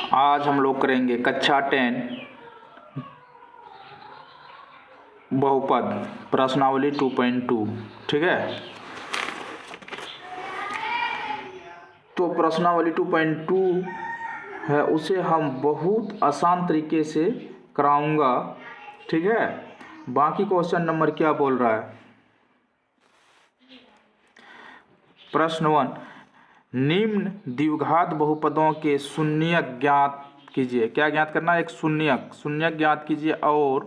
आज हम लोग करेंगे कक्षा 10 बहुपद प्रश्नावली 2.2। ठीक है, तो प्रश्नावली 2.2 है, उसे हम बहुत आसान तरीके से कराऊंगा। ठीक है, बाकी क्वेश्चन नंबर क्या बोल रहा है। प्रश्न 1, निम्न द्विघात बहुपदों के शून्यक ज्ञात कीजिए। क्या ज्ञात करना है? एक शून्यक ज्ञात कीजिए और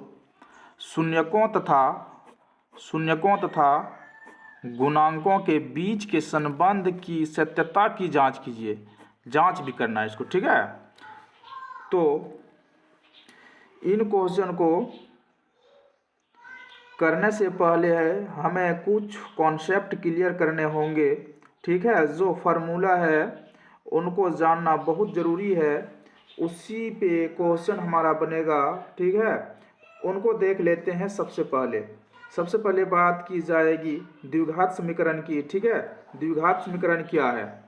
शून्यकों तथा गुणांकों के बीच के संबंध की सत्यता की जांच कीजिए। जांच भी करना है इसको। ठीक है, तो इन क्वेश्चन को करने से पहले हमें कुछ कॉन्सेप्ट क्लियर करने होंगे। ठीक है, जो फार्मूला है उनको जानना बहुत ज़रूरी है, उसी पे क्वेश्चन हमारा बनेगा। ठीक है, उनको देख लेते हैं। सबसे पहले बात की जाएगी द्विघात समीकरण की। ठीक है, द्विघात समीकरण क्या है?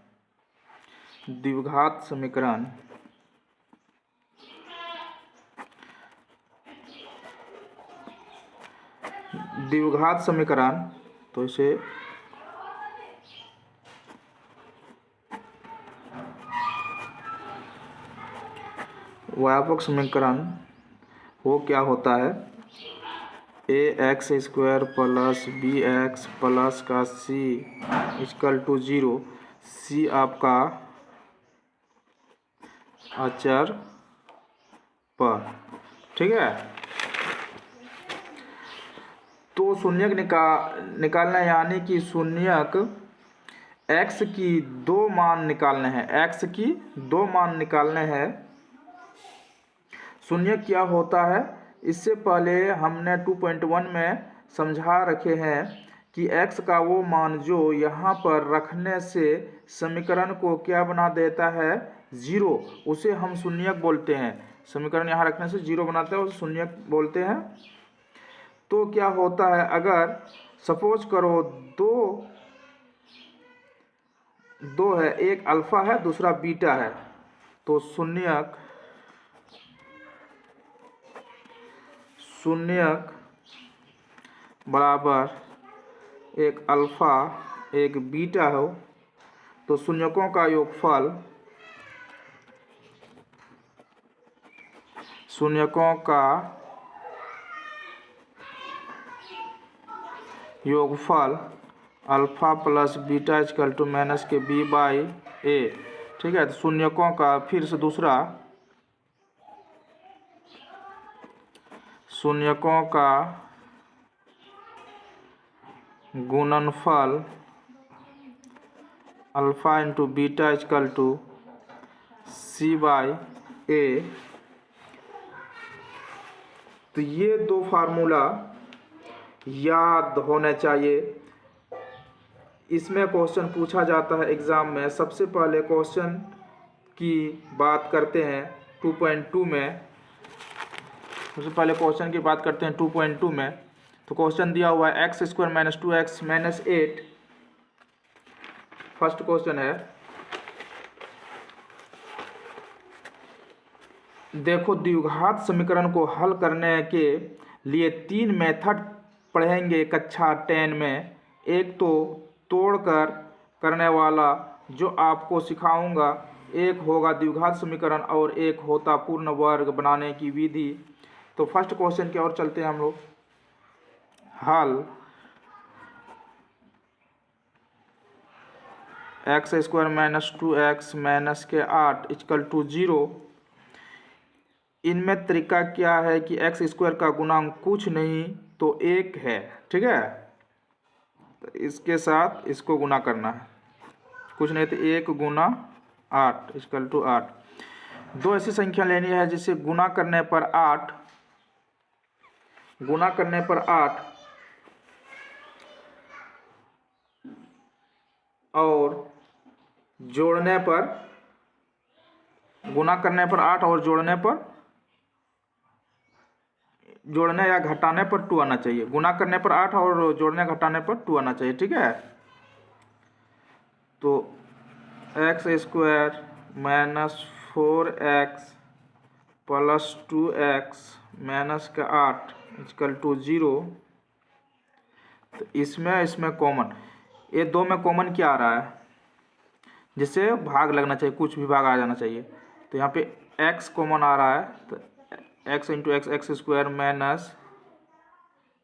द्विघात समीकरण तो इसे व्यापक समीकरण वो क्या होता है? ax² प्लस bx प्लस का c इक्वल टू 0। c आपका अचर पर। ठीक है, तो शून्यक निकालना यानी कि शून्यक x की दो मान निकालने हैं। शून्यक क्या होता है? इससे पहले हमने 2.1 में समझा रखे हैं कि x का वो मान जो यहाँ पर रखने से समीकरण को क्या बना देता है? 0, उसे हम शून्यक बोलते हैं। समीकरण यहाँ रखने से 0 बनाते हैं, उसे शून्यक बोलते हैं। तो क्या होता है, अगर सपोज करो दो है, एक अल्फा है दूसरा बीटा है, तो शून्यक बराबर एक अल्फा एक बीटा हो, तो शून्यकों का योगफल alpha plus beta equal to minus के b/a। ठीक है, तो शून्यकों का फिर से दूसरा शून्यकों का गुणनफल alpha into beta equal to c/a। तो ये दो फार्मूला याद होने चाहिए। इसमें क्वेश्चन पूछा जाता है एग्जाम में। सबसे पहले क्वेश्चन की बात करते हैं 2.2 में। सबसे पहले क्वेश्चन की बात करते हैं 2.2 में। तो क्वेश्चन दिया हुआ है x² - 2x - 8। फर्स्ट क्वेश्चन है, देखो द्विघात समीकरण को हल करने के लिए 3 मेथड पढ़ेंगे कक्षा 10 में। एक तो तोड़कर करने वाला जो आपको सिखाऊंगा, एक होगा द्विघात समीकरण और एक होता पूर्ण वर्ग बनाने की विधि। तो फर्स्ट क्वेश्चन की ओर चलते हैं हम लोग। हल x² - 2x - 8 इक्वल टू 0। इनमें तरीका क्या है कि x² का गुणांक कुछ नहीं तो 1 है। ठीक है, तो इसके साथ इसको गुना करना है, कुछ नहीं तो 1 गुना 8 इक्वल टू 8। दो ऐसी संख्या लेनी है जिसे गुना करने पर 8 और जोड़ने पर जोड़ने या घटाने पर 2 आना चाहिए। गुना करने पर 8 और जोड़ने घटाने पर 2 आना चाहिए। ठीक है, तो x² - 4x plus 2x minus का 8 इक्वल टू 0। तो इसमें कॉमन, ये दो में कॉमन क्या आ रहा है, जिससे भाग लगना चाहिए, कुछ भी भाग आ जाना चाहिए। तो यहाँ पे x कॉमन आ रहा है, तो x into x x square minus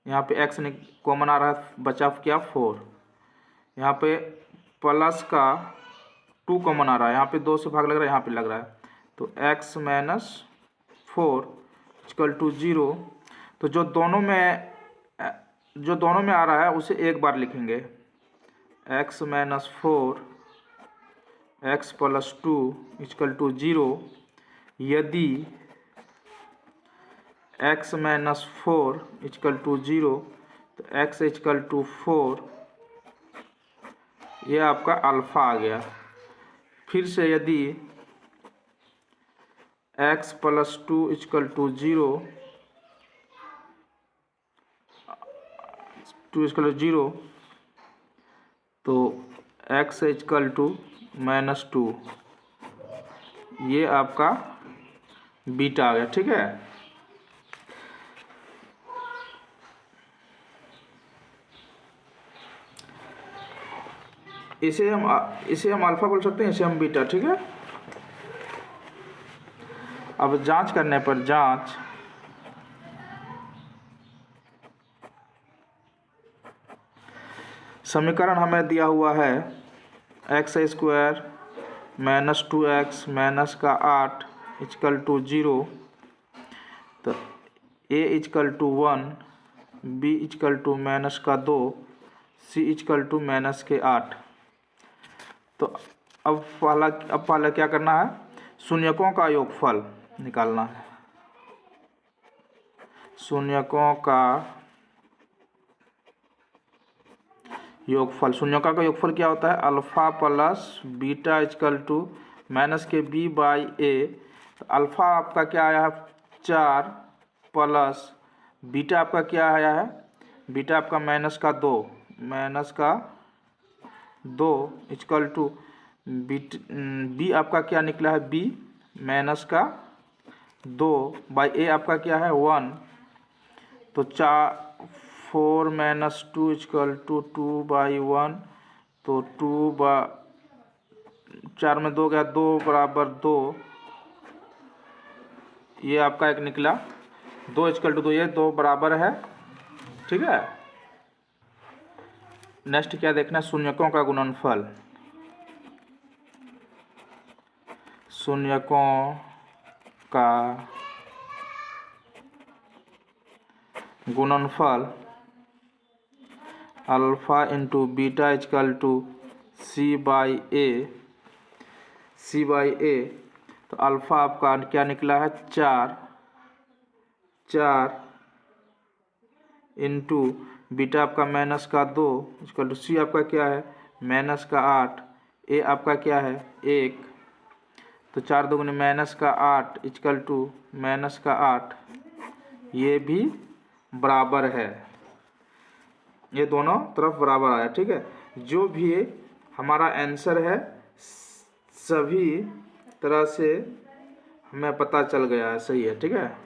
यहाँ पे x कॉमन आ रहा है, बचा क्या 4। यहाँ पे प्लस का 2 कॉमन आ रहा है, यहाँ पे 2 से भाग लग रहा है, यहाँ पे लग रहा है। तो x माइनस 4 इक्वल टू 0। तो जो दोनों में आ रहा है उसे एक बार लिखेंगे, x minus 4 x plus 2 equal to 0। यदि x माइनस 4 इक्वल टू 0 तो x इक्वल टू 4, ये आपका अल्फा आ गया। फिर से यदि x plus 2 equal to 0, 2 equal to 0, तो x इक्वल टू माइनस 2, ये आपका बीटा आ गया। ठीक है, इसे हम अल्फा बोल सकते हैं, इसे हम बीटा। ठीक है, अब जांच करने पर समीकरण हमें दिया हुआ है x square minus 2x minus का 8 इक्वल टू 0। तो a equal to 1, b equal to minus का 2, c इक्वल टू माइनस के 8। तो अब पहला क्या करना है, शून्यकों का योगफल निकालना है। शून्यकों का योगफल क्या होता है, alpha plus beta equal to minus के b बाई a। तो अल्फा आपका क्या आया है 4 प्लस बीटा आपका क्या आया है, बीटा आपका माइनस का 2 इक्वल टू बी आपका क्या निकला है, b माइनस का 2 बाई a आपका क्या है 1। तो 4 माइनस 2 इक्वल टू 2 बाई 1। तो 4 में 2 गया, 2 बराबर 2, ये आपका एक निकला 2 इक्वल टू 2, ये 2 बराबर है। ठीक है, नेक्स्ट क्या देखना है, शून्यकों का गुणनफल। शून्यकों का गुणनफल alpha into beta equal to C by A. तो अल्फा आपका क्या निकला है 4 इंटू बीटा आपका माइनस का 2 इक्वल टू सी आपका क्या है माइनस का 8, ए आपका क्या है 1। तो 4 दूगुनी माइनस का 8 इक्वल टू माइनस का 8, ये भी बराबर है, ये दोनों तरफ बराबर आया। ठीक है, जो भी हमारा आंसर है सभी तरह से हमें पता चल गया है, सही है। ठीक है,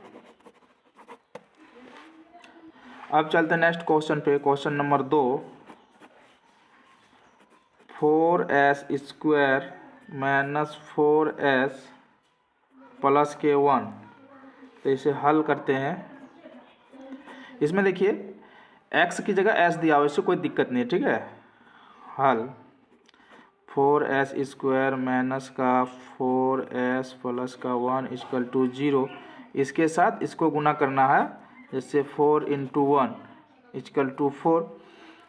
अब चलते हैं नेक्स्ट क्वेश्चन पे। Question number 2, 4s square minus 4s plus के 1। तो इसे हल करते हैं। इसमें देखिए x की जगह s दिया हुआ, इससे कोई दिक्कत नहीं है। ठीक है, हल 4s स्क्वायर माइनस का 4s प्लस का 1 इक्वल टू 0। इसके साथ इसको गुना करना है, जैसे 4 इंटू 1 इक्वल टू 4।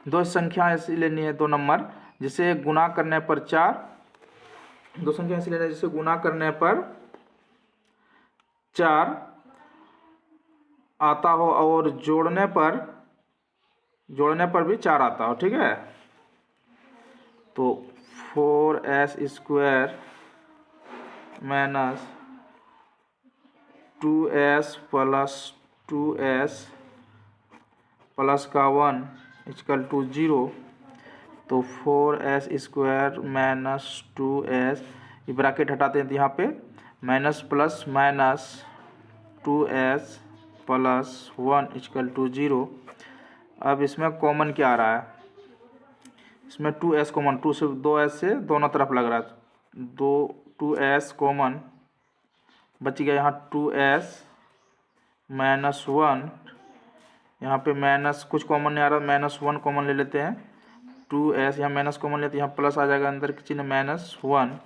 दो संख्या ऐसी लेनी है, 2 नंबर, जिसे गुना करने पर 4। दो संख्या ऐसी लेनी है जिसे गुना करने पर 4 आता हो और जोड़ने पर भी 4 आता हो। ठीक है, तो 4s square minus 2s plus 2s plus का 1 इक्वल टू 0। तो 4s स्क्वायर माइनस 2s, ये ब्रैकेट हटाते हैं तो यहाँ पे minus plus minus 2s plus 1 equal to 0। अब इसमें कॉमन क्या आ रहा है, इसमें 2s कॉमन, 2s से दोनों तरफ लग रहा है, 2s कॉमन बच गया। यहाँ 2s माइनस 1, यहाँ पे माइनस कुछ कॉमन नहीं आ रहा, -1 कॉमन ले लेते हैं। 2s यहाँ माइनस कॉमन लेते हैं, यहाँ प्लस आ जाएगा अंदर की चिन्ह, -1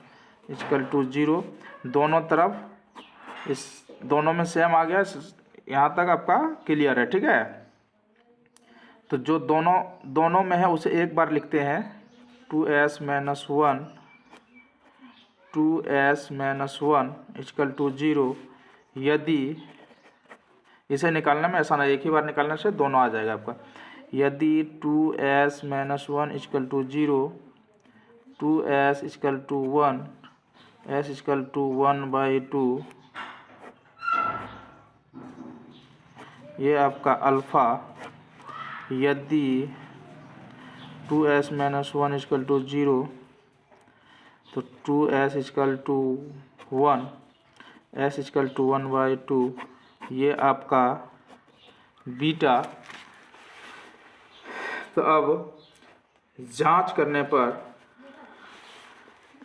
इक्वल टू 0। दोनों तरफ इस दोनों में सेम आ गया, यहाँ तक आपका क्लियर है, ठीक है। तो जो दोनों में है उसे एक बार लिखते हैं, 2s माइनस 1 इक्वल टू 0। यदि इसे निकालने में ऐसा नहीं, एक ही बार निकालने से दोनों आ जाएगा आपका। यदि 2s minus 1 equal to 0, 2s equal to 1, s equal to 1/2, ये आपका अल्फ़ा। यदि 2s माइनस 1 इक्वल टू 0, तो 2s equal to 1, s equal to 1/2, ये आपका बीटा। तो अब जांच करने पर,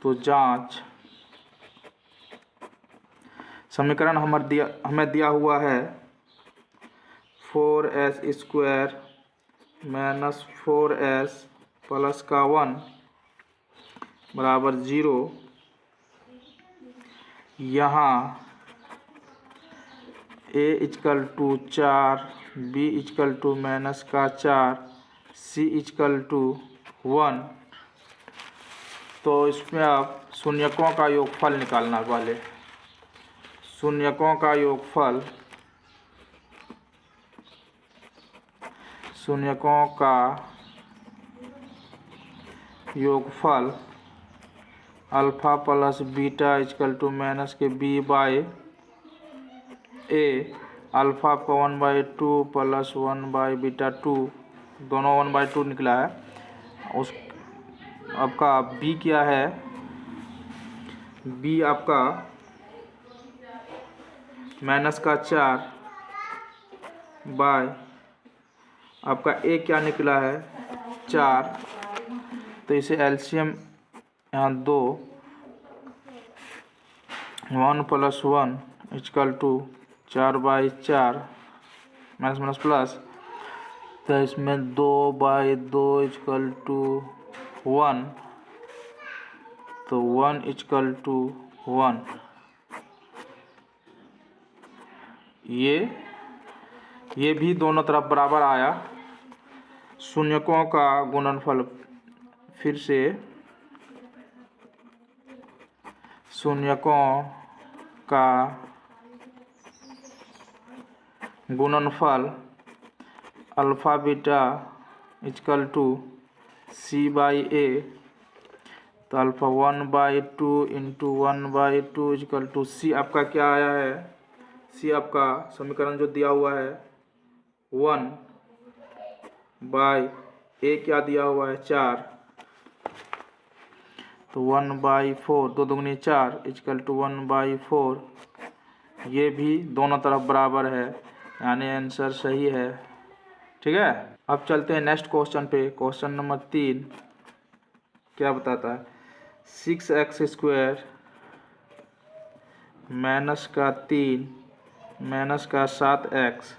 तो जांच समीकरण हमें दिया हुआ है 4s square minus 4s plus का 1 बराबर 0। यहाँ a equal to 4, b equal to minus का 4, c इक्वल टू 1। तो इसमें आप शून्यकों का योगफल निकालना, पहले शून्यकों का योगफल, शून्यकों का योगफल alpha plus beta equal to minus के b/a, अल्फ़ा आपका 1/2 प्लस 1/β2, दोनों 1/2 निकला है। उस आपका b क्या है, b आपका माइनस का 4 बाय आपका a क्या निकला है 4। तो इसे एलसीएम यहाँ 2, 1 plus 1 equal to 4/4, minus minus plus, तो इसमें 2/2 इक्वल टू 1, तो 1 इक्वल टू 1। ये भी दोनों तरफ बराबर आया। शून्यकों का गुणनफल, फिर से शून्यकों का गुणनफल alpha beta equal to c/a, तो alpha 1/2 into 1/2 equal to c। आपका क्या आया है, c आपका समीकरण जो दिया हुआ है 1/a क्या दिया हुआ है 4, तो 1/4, 2 दूनी 4 इक्वल टू 1/4। ये भी दोनों तरफ बराबर है, यानी आंसर सही है, ठीक है। अब चलते हैं नेक्स्ट क्वेश्चन पे। क्वेश्चन नंबर 3 क्या बताता है, 6x स्क्वायर माइनस का 3 माइनस का 7x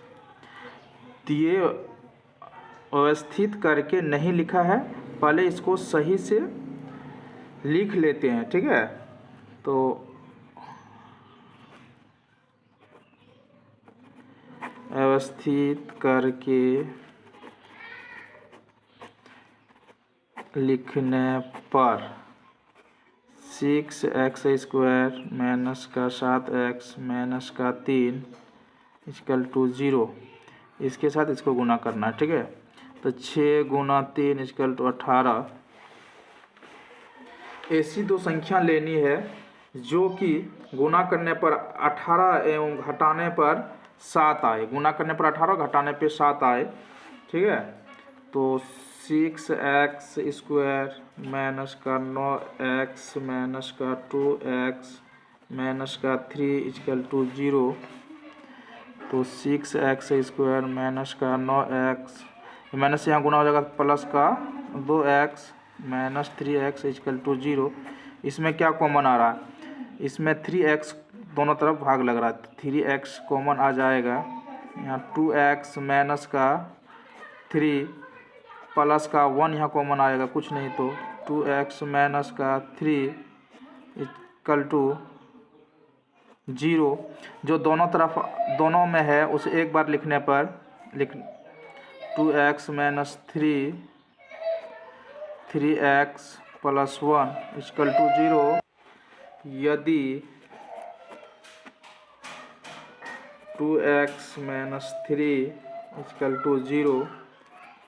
दिए, व्यवस्थित करके नहीं लिखा है, पहले इसको सही से लिख लेते हैं, ठीक है। तो व्यवस्थित करके लिखने पर 6x स्क्वायर माइनस का 7x माइनस का 3 इक्वल टू 0, इसके साथ इसको गुना करना है, ठीक है। तो 6 गुना 3 इक्वल टू 18। ऐसी दो संख्या लेनी है जो कि गुना करने पर 18 एवं घटाने पर 7 आए, गुना करने पर 18 घटाने पे 7 आए, ठीक है। तो 6x स्क्वायर माइनस का 9x माइनस का 2x माइनस का 3 इक्वल टू 0। तो 6x² माइनस का 9x, माइनस यहाँ गुना हो जाएगा प्लस का 2x minus 3x equal to 0। इसमें क्या कॉमन आ रहा है, इसमें 3x दोनों तरफ भाग लग रहा है, 3x कॉमन आ जाएगा। यहाँ 2x माइनस का 3 प्लस का 1 यहाँ कॉमन आएगा, कुछ नहीं तो 2x माइनस का 3 इक्वल टू 0। जो दोनों तरफ दोनों में है उसे एक बार लिखने पर 2x minus 3x plus 1 equal to 0। यदि 2x माइनस 3 इक्वल टू 0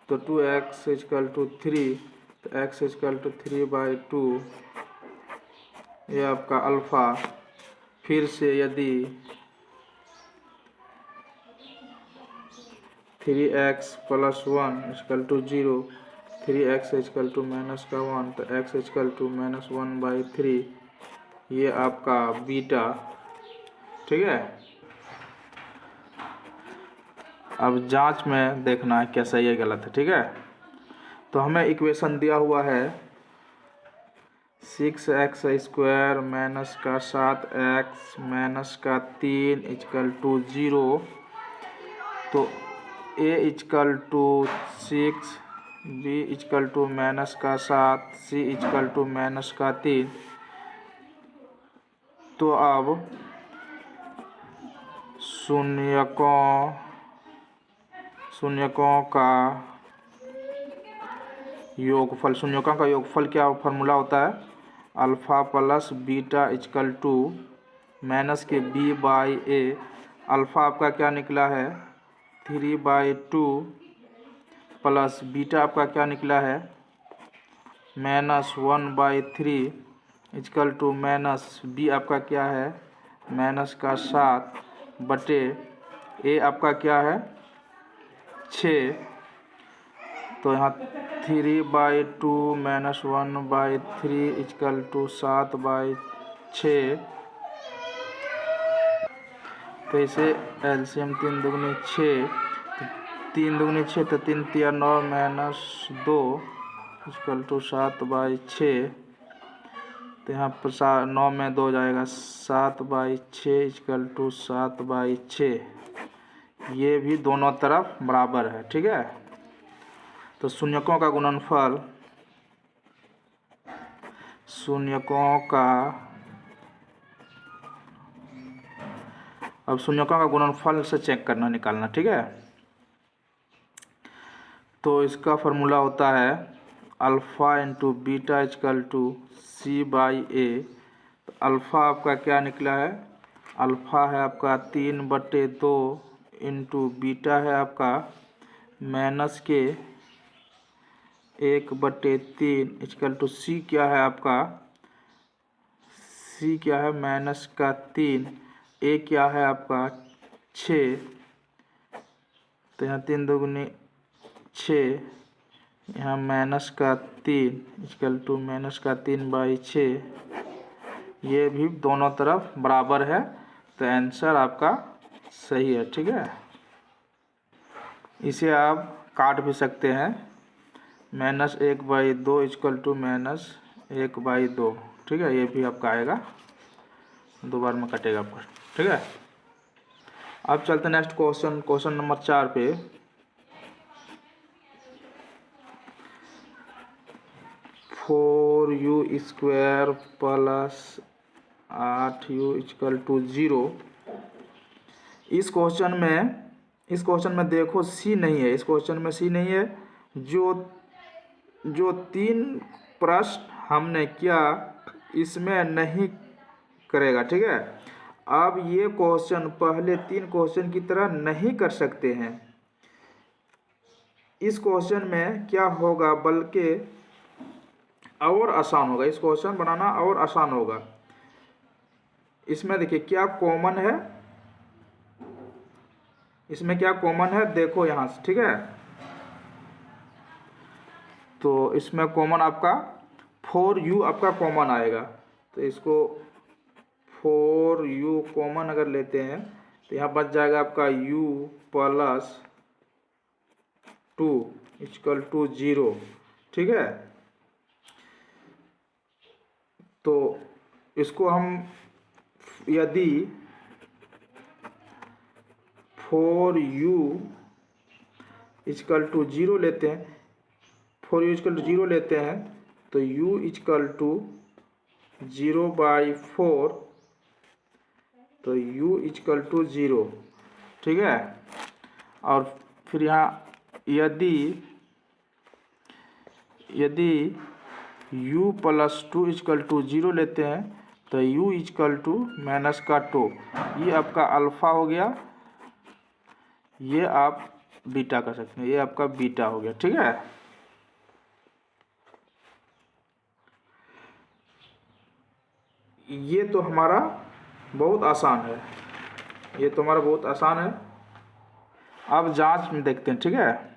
तो 2x इक्वल टू 3, तो x इक्वल टू 3/2, ये आपका अल्फ़ा। फिर से यदि 3x plus 1 equal to 0, 3x equal to minus का 1, तो x इक्वल टू माइनस 1/3, ये आपका बीटा। ठीक है, अब जांच में देखना है क्या सही है गलत है। ठीक है, तो हमें इक्वेशन दिया हुआ है 6x² माइनस का 7x माइनस का 3 इक्वल टू 0। तो a equal to 6, b equal to minus का 7, c इक्वल टू माइनस का 3। तो अब शून्यकों का योगफल, शून्यकों का योगफल क्या फार्मूला होता है, alpha plus beta equal to minus के b/a। अल्फ़ा आपका क्या निकला है 3/2 प्लस बीटा आपका क्या निकला है minus 1/3 equal to minus b आपका क्या है माइनस का 7 बटे a आपका क्या है 6। तो यहाँ 3/2 माइनस 1/3 इक्वल टू 7/6। तो इसे एलसीएम 3 दूनी 6, 3 दूनी 6, तो 3 तिया 9 माइनस 2 इक्वल टू 7/6। तो यहाँ पर 9 में 2 जाएगा, 7/6 इक्वल टू 7/6। ये भी दोनों तरफ बराबर है। ठीक है, तो शून्यकों का गुणनफल, अब शून्यकों का गुणनफल से चेक करना निकालना। ठीक है, तो इसका फार्मूला होता है alpha into beta equal to c/a। तो अल्फ़ा आपका क्या निकला है, अल्फ़ा है आपका 3/2 इंटू बीटा है आपका माइनस के 1/3 इक्वल टू c क्या है आपका, c क्या है माइनस का 3, a क्या है आपका 6। तो यहाँ 3 दूनी 6, यहाँ माइनस का 3 इक्वल टू माइनस का 3/6। ये भी दोनों तरफ बराबर है, तो आंसर आपका सही है। ठीक है, इसे आप काट भी सकते हैं, -1/2 इक्वल टू -1/2। ठीक है, ये भी आपका आएगा, 2 बार में कटेगा आपका। ठीक है, अब चलते हैं नेक्स्ट क्वेश्चन नंबर 4 पे। 4u² plus 8u equal to 0। इस क्वेश्चन में देखो सी नहीं है, इस क्वेश्चन में सी नहीं है। जो 3 प्रश्न हमने किया इसमें नहीं करेगा। ठीक है, अब ये क्वेश्चन पहले 3 क्वेश्चन की तरह नहीं कर सकते हैं। इस क्वेश्चन में क्या होगा, बल्कि और आसान होगा, इस क्वेश्चन बनाना और आसान होगा। इसमें देखिए क्या कॉमन है, इसमें क्या कॉमन है देखो यहाँ से। ठीक है, तो इसमें कॉमन आपका 4u आपका कॉमन आएगा, तो इसको 4u कॉमन अगर लेते हैं तो यहाँ बच जाएगा आपका u प्लस 2 इक्वल टू 0। ठीक है, तो इसको हम यदि 4u इक्वल टू 0 लेते हैं, 4u इक्वल टू 0 लेते हैं तो u इक्वल टू 0/4, तो u इक्वल टू 0। ठीक है, और फिर यहाँ यदि u प्लस 2 इक्वल टू 0 लेते हैं तो u इक्वल टू -2। ये आपका अल्फ़ा हो गया, ये आप बीटा कर सकते हैं, ये आपका बीटा हो गया। ठीक है, ये तो हमारा बहुत आसान है, ये तो हमारा बहुत आसान है। अब जांच में देखते हैं। ठीक है,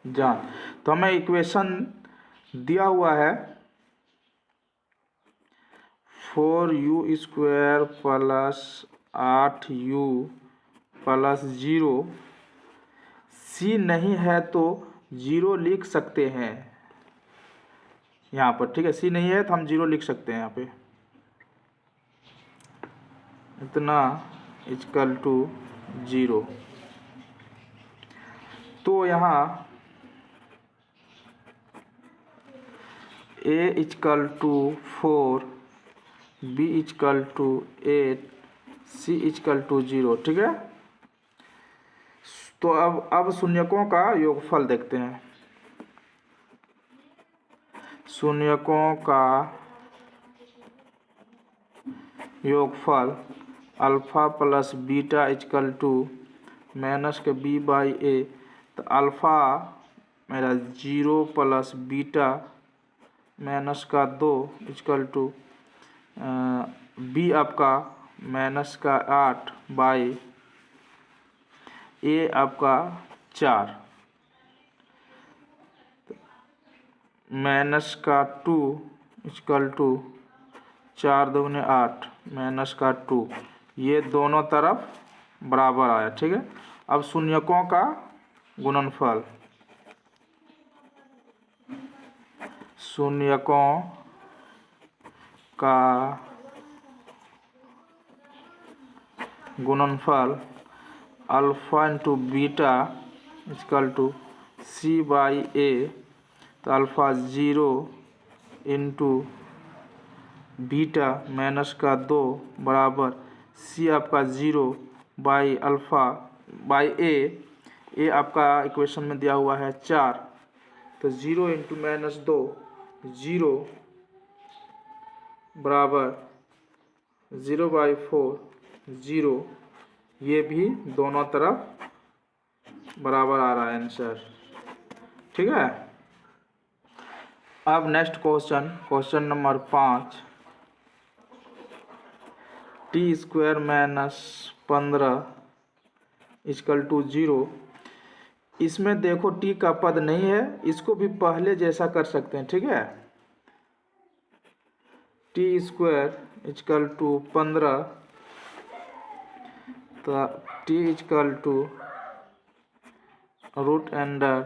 जांच, तो हमें इक्वेशन दिया हुआ है 4u square plus 8u plus 0। c नहीं है तो 0 लिख सकते हैं यहाँ पर। ठीक है, c नहीं है तो हम 0 लिख सकते हैं यहाँ पे, इतना इक्वल टू 0। तो यहाँ a equal to 4, b equal to 8, c equal to 0। ठीक है, तो अब शून्यकों का योगफल देखते हैं। शून्यकों का योगफल alpha plus beta equal to minus के b/a, तो अल्फ़ा मेरा 0 plus beta -2 equal to b आपका -8 बाई a आपका 4 -2 इक्वल टू 4 दूनी 8 -2, ये दोनों तरफ बराबर आया। ठीक है, अब शून्यकों का गुणनफल, शून्यकों का गुणनफल alpha into beta equal to c/a, तो अल्फ़ा 0 इंटू बीटा -2 बराबर c आपका 0 बाई अल्फ़ा बाई a आपका इक्वेशन में दिया हुआ है 4, तो 0 इंटू -2 0 बराबर 0/4 0, ये भी दोनों तरफ बराबर आ रहा है आंसर। ठीक है, अब next question number 5, t² -15 equal to 0। इसमें देखो t का पद नहीं है, इसको भी पहले जैसा कर सकते हैं। ठीक है, t² इक्वल टू 15, तो t equal to √under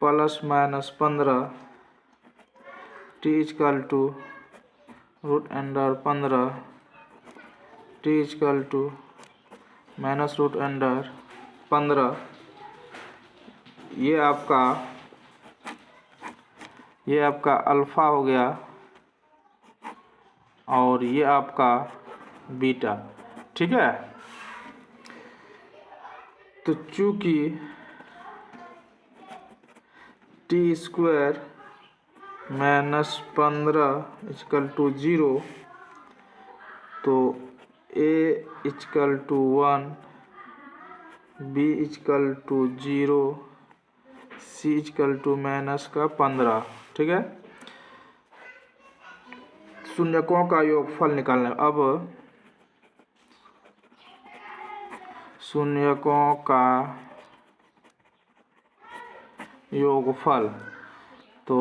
plus -15, t equal to √under 15, t equal to -√under 15। ये आपका अल्फ़ा हो गया और ये आपका बीटा। ठीक है, तो चूंकि t² -15 इक्वल टू 0, तो a equal to 1, b equal to 0, c equal to -15। ठीक है, शून्यकों का योगफल निकालना। अब शून्यकों का योगफल, तो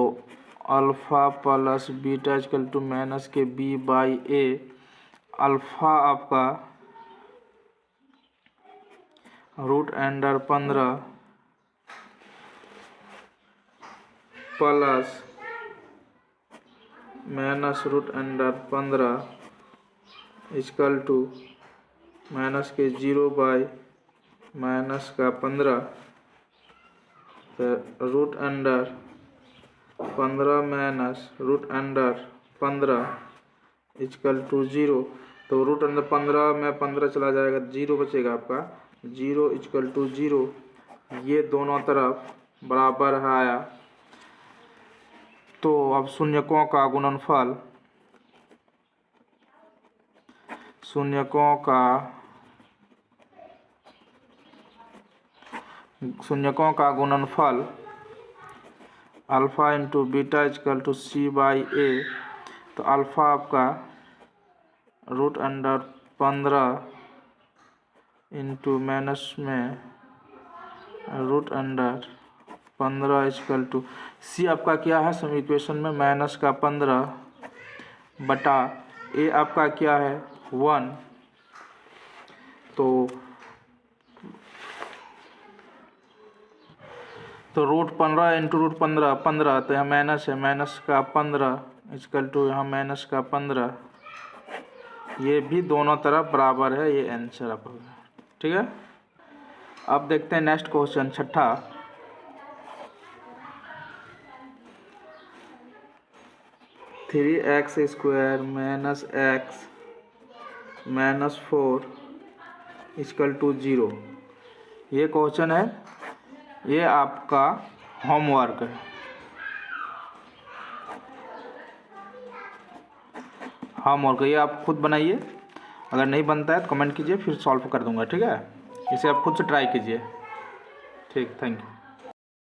alpha plus beta equal to minus के बी बाई ए। अल्फ़ा आपका √15 plus minus √15 equal to minus के 0 बाई माइनस का 15, तो √15 माइनस √15 इक्वल टू 0। तो √15 में 15 चला जाएगा, 0 बचेगा आपका, 0 इक्वल टू 0। ये दोनों तरफ बराबर है आया। तो अब शून्यकों का गुणनफल, शून्यकों का गुणनफल alpha into beta equal to C by A. तो अल्फ़ा आपका √15 इंटू माइनस में √15 इक्वल टू सी आपका क्या है समीकरण में माइनस का 15 बटा ए आपका क्या है 1। तो √15 इंटू √15 15, तो यहाँ माइनस है, माइनस का 15 इक्वल टू यहाँ माइनस का 15। ये भी दोनों तरफ बराबर है, ये आंसर आपका, ठीक है। अब देखते हैं नेक्स्ट क्वेश्चन छठा। 3x² minus x minus 4 equal to 0। ये क्वेश्चन है, ये आपका होमवर्क है। ये आप खुद बनाइए, अगर नहीं बनता है तो कमेंट कीजिए, फिर सॉल्व कर दूंगा, ठीक है। इसे आप खुद से ट्राई कीजिए, ठीक। Thank you.